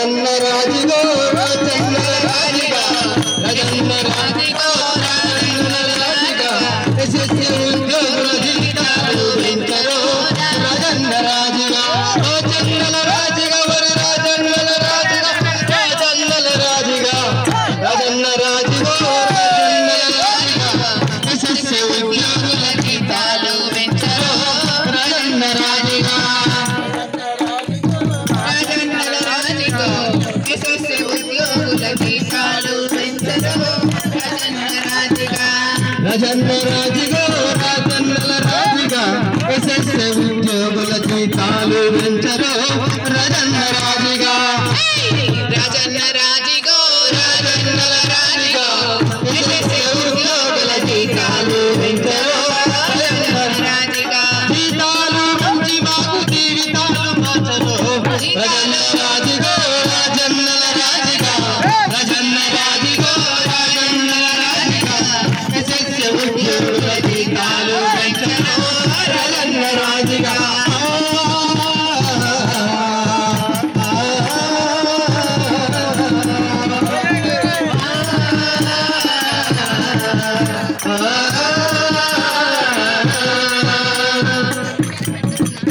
రాజన్న రాజుగో రాజన్నల రాజుగా రాజన్న రాజుగో రాజన్నల రాజుగా ఎస్ఎస్సి ఉద్యోగుల జీవితాలు పెంచరో రాజన్న రాజుగా రాజన్నల రాజుగా వరి రాజన్నల రాజుగా రాజన్నల రాజుగా రాజన్న రాజుగో రాజన్నల రాజుగా ఎస్ఎస్సి ఉద్యోగుల జీవితాలు పెంచరో రాజన్న రాజుగా రాజన్న రాజుగా రాజన్నల రాజుగా ఎస్ఎస్సి ఉద్యోగుల జీతాలు పెంచరో రాజన్న రాజుగా రాజన్న రాజుగా రాజన్నల రాజుగా ఎస్ఎస్సి ఉద్యోగుల జీతాలు పెంచరో రాజన్న రాజుగా జీతాలు పెంచి మాకు జీవితాలు మార్చరో రాజన్న రాజుగా రాజన్నల రాజుగా రాజన్న రాజుగా రాజన్నల రాజుగా ఎస్ఎస్సి ఉద్యోగుల జీతాలు పెంచరో రాజన్న రాజుగా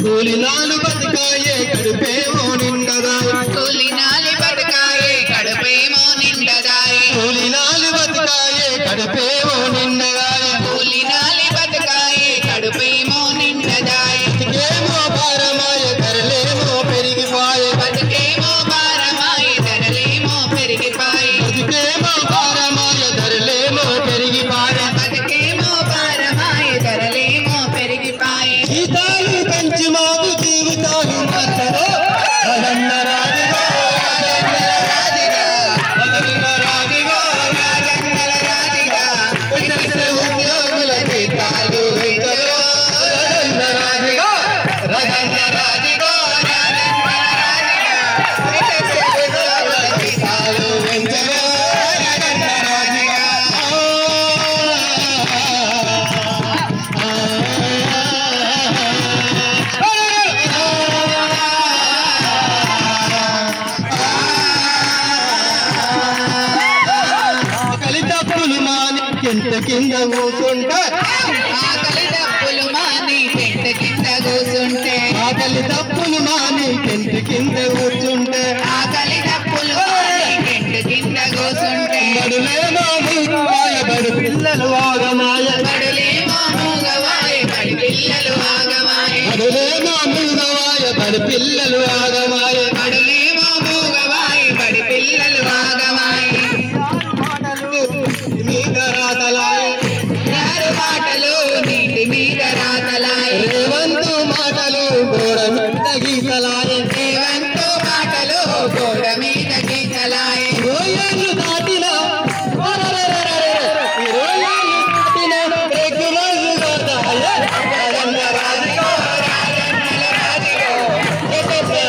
కూలినాలు బతకాయే కడుపేమో నిండదాయి కూలినాలి బతకాయే కడుపేమో నిండదాయి కూలినాలు బతకాయే కడుపేమో నిండదాయి కూలినాలి బతకాయే కడుపేమో నిండదాయి బతికేమో భారమాయ ధరలేమో పెరిగిపాయే బతుకేమో భారమాయి ధరలేమో పెరిగిపాయి బతికేమో భారమాయ ధరలేమో పెరిగిపాయే బతుకేమో భారమాయి ధరలేమో పెరిగిపాయి జీతాలు పెంచి మాకు జీవితాలు మార్చరో రాజన్న రాజుగా రాజన్న రాజుగా రాజన్నల రాజుగా ఎస్ఎస్సి ఉద్యోగుల జీతాలు పెంచరో రాజన్న రాజుగా రాజన్న రాజుగా ఎస్ఎస్సి ఉద్యోగుల జీతాలు పెంచరో రాజన్న రాజుగా ఆకలి తప్పులు మాని కింద కింద కూర్చుంటే ఆకలి డబ్బులు మాని చెట్టు కింద కూసుంటే ఆకలి తప్పులు మాని కింద కింద కూర్చుంటే ఆకలి డబ్బులు మాని చెట్టు కింద కూసుంటే బడులేమో మూగవాయ బడు పిల్లలు ఆగమాయ బడులేమో మూగవాయి బడి పిల్లలు ఆగవాయి బడులేమో మూగవాయ బడు పిల్లలు ఆగమాయ బడులేమో మూగవాయి బడి పిల్లలు ఆగవాయి మాటలు మీద రాతలాయ యారు మాటలు నీటి మీద రాతలాయి రేవంతు మాటలు గోడ మీద గీతలాయ రేవంతు మాటలు గోడ మీద గీతలాయి రోయలు దాటిన రోయలు దాటిన రెగ్యులర్ రాజన్న రాజుగా రాజన్నల రాజుగా ఎస్ఎస్సి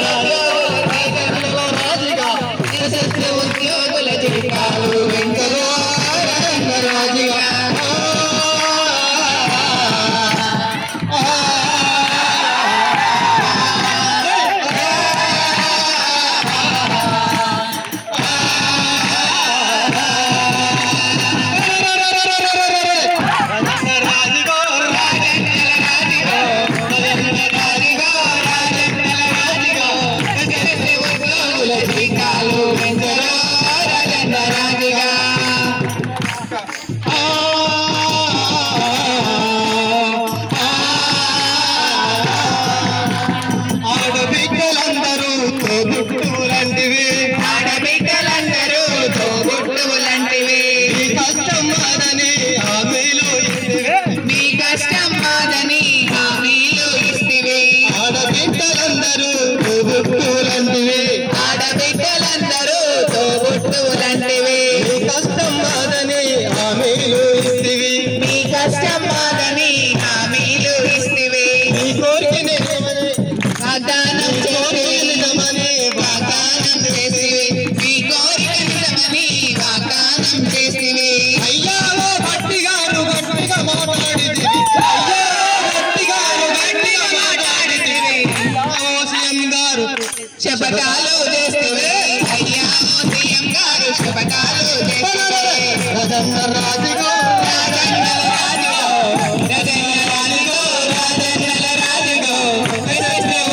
రాజన్న రాజుగో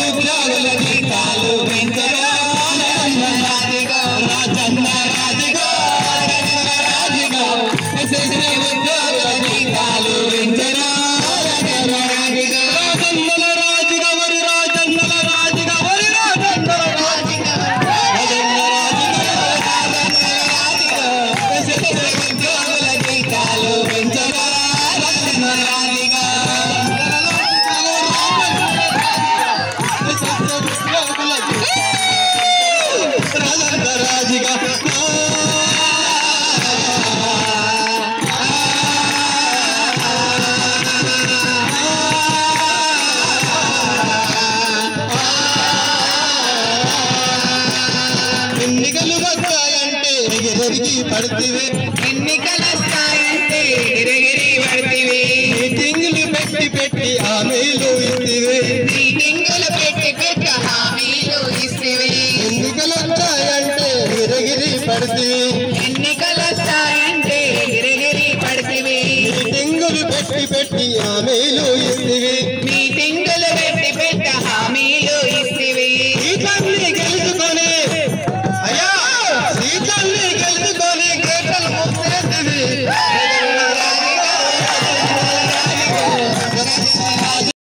ఉద్యోగుల జీతాలు పెంచరా రాజన్న రాజుగో ఉద్యోగుల జీతాలు పెంచరా రాజన్నల రాజుగా వరి రాజన్నల రాజుగా వరి రాజన్నల ఉద్యోగుల జీతాలు పెంచరా రాజన్న రాజుగా రాజన్న రాజుగా ఎన్నికలు వస్తాయంటే ఎగిరెగిరి పడితివి ఎన్నికలు వస్తాయంటే ఎగిరెగిరి పడితివి మీటింగులు పెట్టి పెట్టి హామీలు ఇస్తివి మీటింగులు పెట్టి పెట్టి హామీలు ఇస్తివి ఎన్నికలు వస్తాయంటే ఎగిరెగిరి పడితివి ఎన్నికలు వస్తాయంటే ఎగిరెగిరి పడితివి మీటింగులు పెట్టి పెట్టి హామీలు